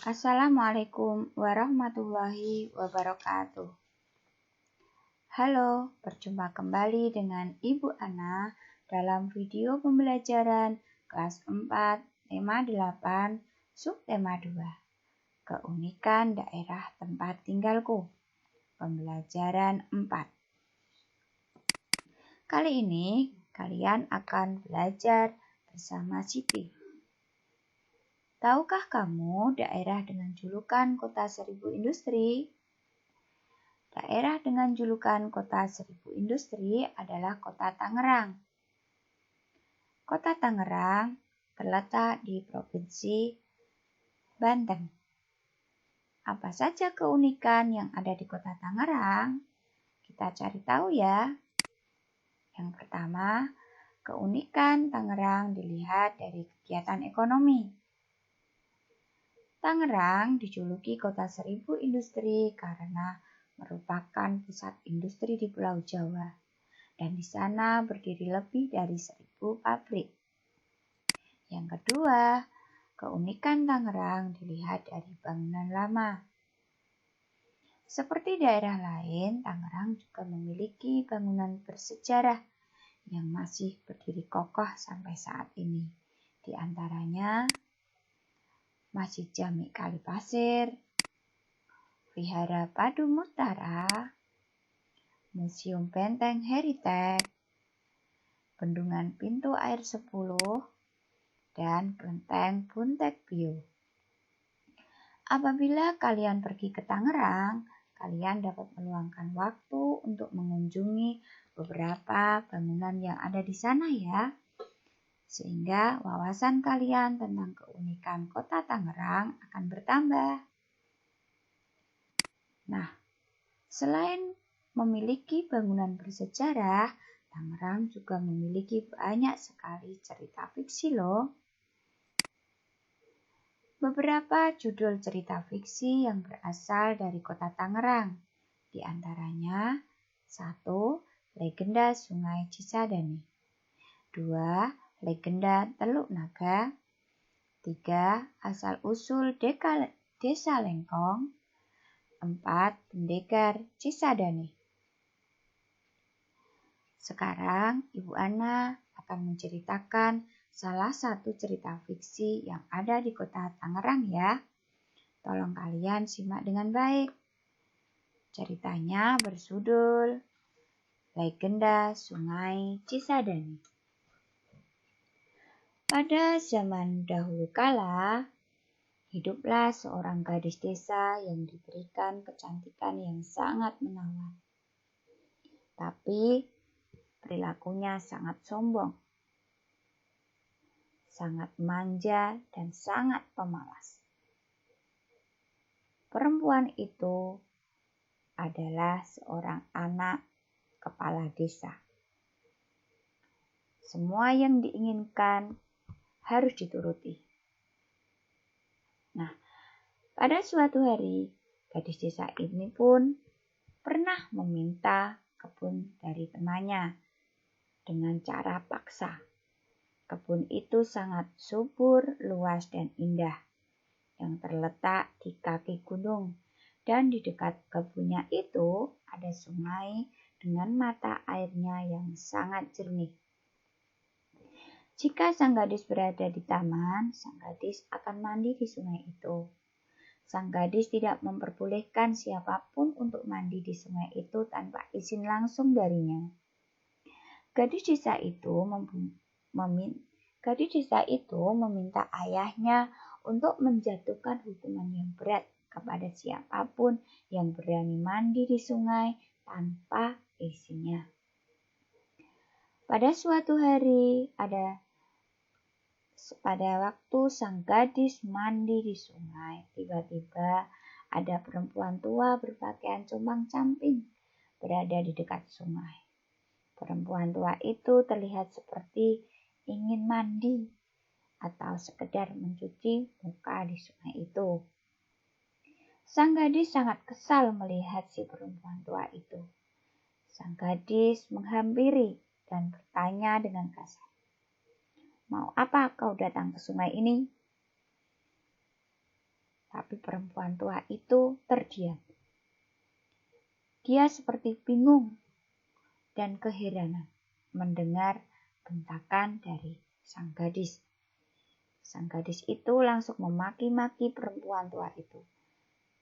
Assalamualaikum warahmatullahi wabarakatuh. Halo, berjumpa kembali dengan Ibu Ana dalam video pembelajaran kelas 4, tema 8, subtema 2. Keunikan daerah tempat tinggalku. Pembelajaran 4. Kali ini kalian akan belajar bersama Siti. Tahukah kamu daerah dengan julukan Kota Seribu Industri? Daerah dengan julukan Kota Seribu Industri adalah Kota Tangerang. Kota Tangerang terletak di Provinsi Banten. Apa saja keunikan yang ada di Kota Tangerang? Kita cari tahu ya. Yang pertama, keunikan Tangerang dilihat dari kegiatan ekonomi. Tangerang dijuluki Kota Seribu Industri karena merupakan pusat industri di Pulau Jawa, dan di sana berdiri lebih dari 1.000 pabrik. Yang kedua, keunikan Tangerang dilihat dari bangunan lama. Seperti daerah lain, Tangerang juga memiliki bangunan bersejarah yang masih berdiri kokoh sampai saat ini. Di antaranya Masjid Jami Kalipasir, Vihara Padumutara, Museum Benteng Heritage, Bendungan Pintu Air 10, dan Kelenteng Buntek Bio. Apabila kalian pergi ke Tangerang, kalian dapat meluangkan waktu untuk mengunjungi beberapa bangunan yang ada di sana ya. Sehingga wawasan kalian tentang keunikan Kota Tangerang akan bertambah. Nah, selain memiliki bangunan bersejarah, Tangerang juga memiliki banyak sekali cerita fiksi loh. Beberapa judul cerita fiksi yang berasal dari Kota Tangerang, di antaranya 1. Legenda Sungai Cisadane, 2. Legenda Teluk Naga, 3. Asal-usul Desa Lengkong, 4. Pendekar Cisadane. Sekarang Ibu Ana akan menceritakan salah satu cerita fiksi yang ada di Kota Tangerang ya. Tolong kalian simak dengan baik. Ceritanya bersudul Legenda Sungai Cisadane. Pada zaman dahulu kala, hiduplah seorang gadis desa yang diberikan kecantikan yang sangat menawan. Tapi perilakunya sangat sombong, sangat manja, dan sangat pemalas. Perempuan itu adalah seorang anak kepala desa. Semua yang diinginkan harus dituruti. Nah, pada suatu hari, gadis desa ini pun pernah meminta kebun dari temannya dengan cara paksa. Kebun itu sangat subur, luas, dan indah, yang terletak di kaki gunung, dan di dekat kebunnya itu ada sungai dengan mata airnya yang sangat jernih. Jika sang gadis berada di taman, sang gadis akan mandi di sungai itu. Sang gadis tidak memperbolehkan siapapun untuk mandi di sungai itu tanpa izin langsung darinya. Gadis desa itu meminta ayahnya untuk menjatuhkan hukuman yang berat kepada siapapun yang berani mandi di sungai tanpa izinnya. Pada suatu hari, pada waktu sang gadis mandi di sungai, tiba-tiba ada perempuan tua berpakaian compang-camping berada di dekat sungai. Perempuan tua itu terlihat seperti ingin mandi atau sekedar mencuci muka di sungai itu. Sang gadis sangat kesal melihat si perempuan tua itu. Sang gadis menghampiri dan bertanya dengan kasar, "Mau apa kau datang ke sungai ini?" Tapi perempuan tua itu terdiam. Dia seperti bingung dan keheranan mendengar bentakan dari sang gadis. Sang gadis itu langsung memaki-maki perempuan tua itu.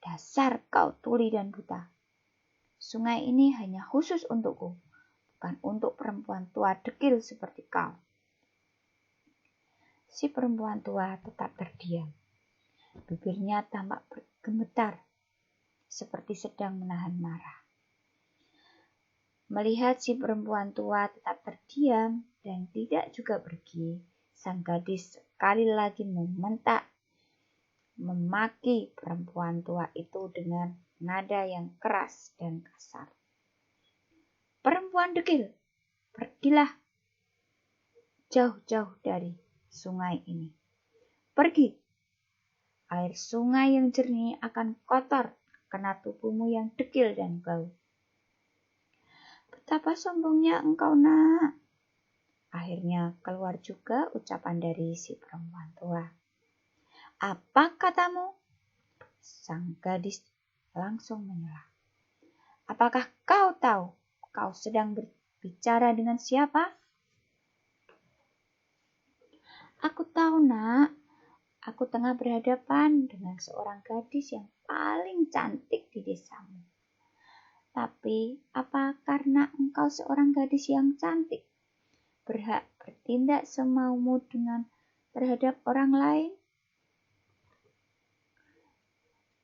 Dasar kau tuli dan buta. Sungai ini hanya khusus untukku, bukan untuk perempuan tua dekil seperti kau. Si perempuan tua tetap terdiam. Bibirnya tampak bergemetar, seperti sedang menahan marah. Melihat si perempuan tua tetap terdiam dan tidak juga pergi, sang gadis sekali lagi membentak, memaki perempuan tua itu dengan nada yang keras dan kasar. Perempuan dekil, pergilah jauh-jauh dari sungai ini. Pergi, air sungai yang jernih akan kotor kena tubuhmu yang dekil dan bau. Betapa sombongnya engkau, nak. Akhirnya keluar juga ucapan dari si perempuan tua. Apa katamu? Sang gadis langsung menyela. Apakah kau tahu kau sedang berbicara dengan siapa? Aku tahu, nak. Aku tengah berhadapan dengan seorang gadis yang paling cantik di desamu. Tapi apa karena engkau seorang gadis yang cantik, berhak bertindak semaumu terhadap orang lain?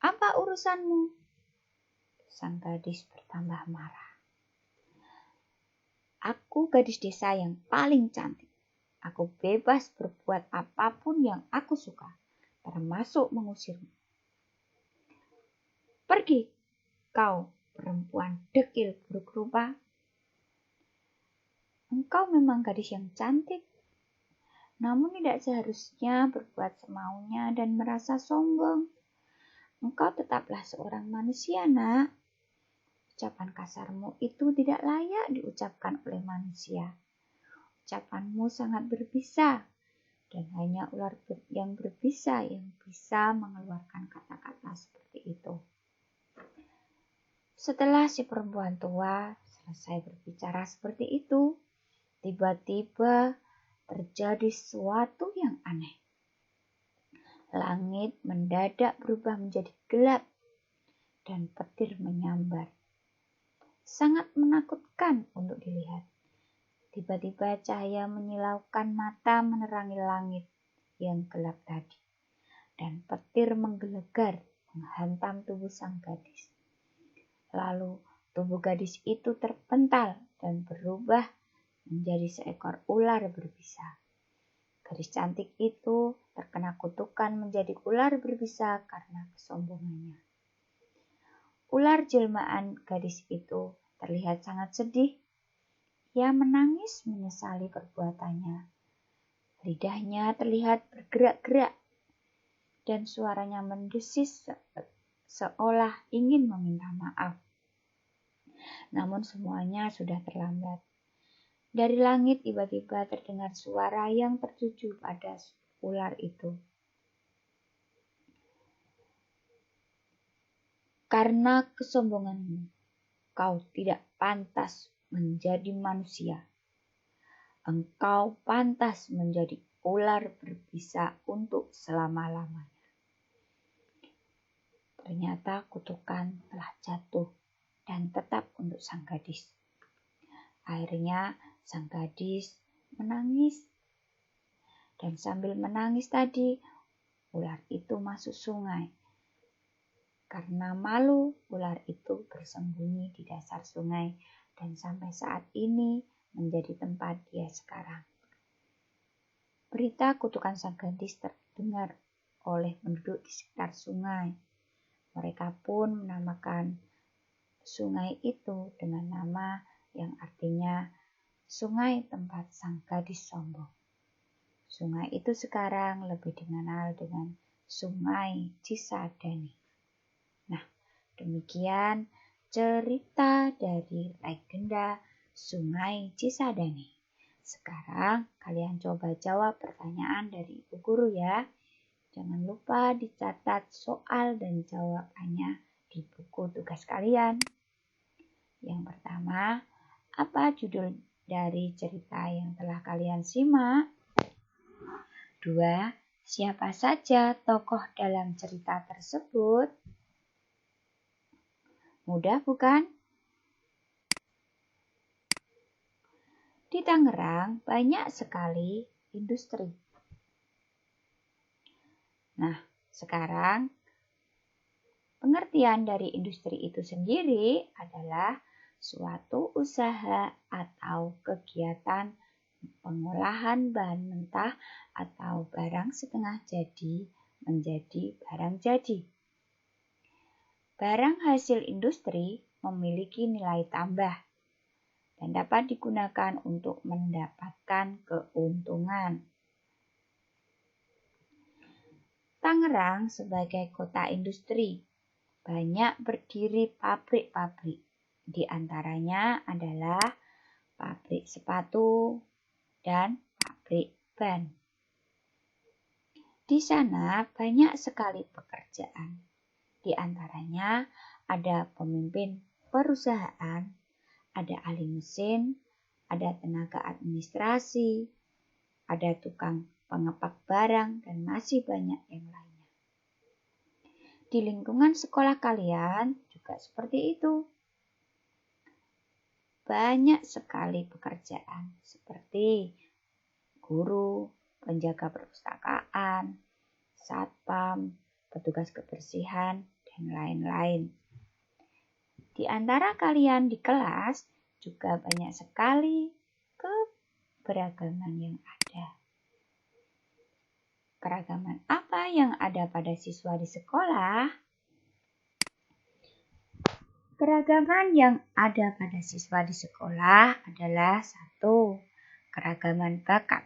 Apa urusanmu? Sang gadis bertambah marah. Aku gadis desa yang paling cantik. Aku bebas berbuat apapun yang aku suka, termasuk mengusirmu. Pergi, kau perempuan dekil buruk rupa. Engkau memang gadis yang cantik, namun tidak seharusnya berbuat semaunya dan merasa sombong. Engkau tetaplah seorang manusia, nak. Ucapan kasarmu itu tidak layak diucapkan oleh manusia. Ucapanmu sangat berbisa, dan hanya ular yang berbisa yang bisa mengeluarkan kata-kata seperti itu. Setelah si perempuan tua selesai berbicara seperti itu, tiba-tiba terjadi sesuatu yang aneh. Langit mendadak berubah menjadi gelap dan petir menyambar. Sangat menakutkan untuk dilihat. Tiba-tiba cahaya menyilaukan mata menerangi langit yang gelap tadi. Dan petir menggelegar menghantam tubuh sang gadis. Lalu tubuh gadis itu terpental dan berubah menjadi seekor ular berbisa. Gadis cantik itu terkena kutukan menjadi ular berbisa karena kesombongannya. Ular jelmaan gadis itu terlihat sangat sedih. Ia menangis menyesali perbuatannya. Lidahnya terlihat bergerak-gerak dan suaranya mendesis seolah ingin meminta maaf. Namun semuanya sudah terlambat. Dari langit tiba-tiba terdengar suara yang tertuju pada ular itu. Karena kesombonganmu, kau tidak pantas menjadi manusia. Engkau pantas menjadi ular berbisa untuk selama-lamanya. Ternyata kutukan telah jatuh dan tetap untuk sang gadis. Akhirnya sang gadis menangis. Dan sambil menangis tadi, ular itu masuk sungai. Karena malu, ular itu bersembunyi di dasar sungai dan sampai saat ini menjadi tempat dia sekarang. Berita kutukan sang gadis terdengar oleh penduduk di sekitar sungai. Mereka pun menamakan sungai itu dengan nama yang artinya sungai tempat sang gadis sombong. Sungai itu sekarang lebih dikenal dengan Sungai Cisadane. Nah, demikian cerita dari legenda Sungai Cisadane. Sekarang kalian coba jawab pertanyaan dari Ibu Guru ya. Jangan lupa dicatat soal dan jawabannya di buku tugas kalian. Yang pertama, apa judul dari cerita yang telah kalian simak? 2. Siapa saja tokoh dalam cerita tersebut? Mudah bukan? Di Tangerang banyak sekali industri. Nah, sekarang pengertian dari industri itu sendiri adalah suatu usaha atau kegiatan pengolahan bahan mentah atau barang setengah jadi menjadi barang jadi. Barang hasil industri memiliki nilai tambah dan dapat digunakan untuk mendapatkan keuntungan. Tangerang sebagai kota industri banyak berdiri pabrik-pabrik. Di antaranya adalah pabrik sepatu dan pabrik ban. Di sana banyak sekali pekerjaan. Di antaranya ada pemimpin perusahaan, ada ahli mesin, ada tenaga administrasi, ada tukang pengepak barang, dan masih banyak yang lainnya. Di lingkungan sekolah kalian juga seperti itu. Banyak sekali pekerjaan seperti guru, penjaga perpustakaan, satpam, petugas kebersihan, dan lain-lain. Di antara kalian di kelas juga banyak sekali keberagaman yang ada. Keragaman apa yang ada pada siswa di sekolah? Keragaman yang ada pada siswa di sekolah adalah 1. Keragaman bakat.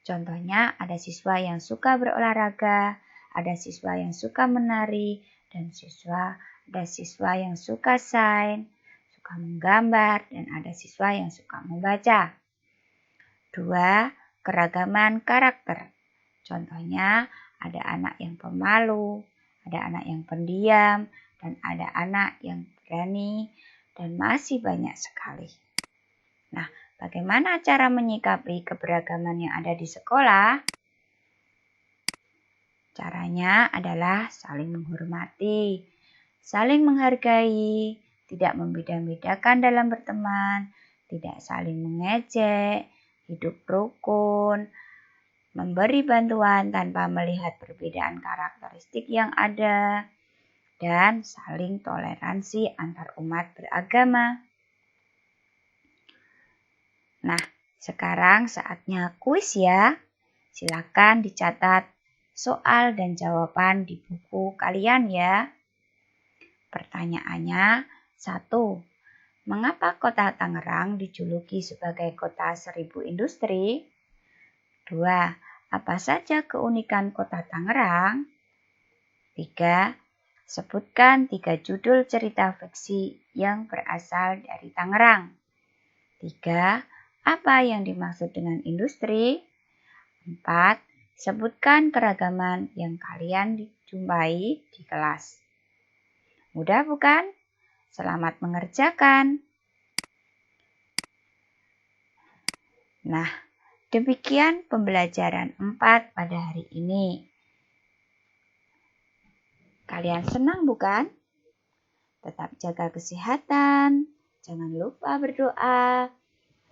Contohnya ada siswa yang suka berolahraga, ada siswa yang suka menari, dan ada siswa yang suka sains, suka menggambar, dan ada siswa yang suka membaca. 2. Keragaman karakter. Contohnya ada anak yang pemalu, ada anak yang pendiam, dan ada anak yang berani, dan masih banyak sekali. Nah, bagaimana cara menyikapi keberagaman yang ada di sekolah? Caranya adalah saling menghormati, saling menghargai, tidak membeda-bedakan dalam berteman, tidak saling mengejek, hidup rukun, memberi bantuan tanpa melihat perbedaan karakteristik yang ada, dan saling toleransi antar umat beragama. Nah, sekarang saatnya kuis ya. Silakan dicatat soal dan jawaban di buku kalian ya. Pertanyaannya, 1. Mengapa kota Tangerang dijuluki sebagai kota 1000 industri? 2. Apa saja keunikan kota Tangerang? 3. Sebutkan 3 judul cerita fiksi yang berasal dari Tangerang. 3. Apa yang dimaksud dengan industri? 4. Sebutkan keragaman yang kalian dijumpai di kelas. Mudah bukan? Selamat mengerjakan. Nah, demikian pembelajaran 4 pada hari ini. Kalian senang bukan? Tetap jaga kesehatan, jangan lupa berdoa,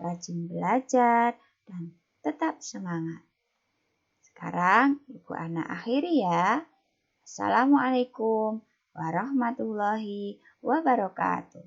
rajin belajar, dan tetap semangat. Sekarang Ibu Ana akhiri ya. Assalamualaikum warahmatullahi wabarakatuh.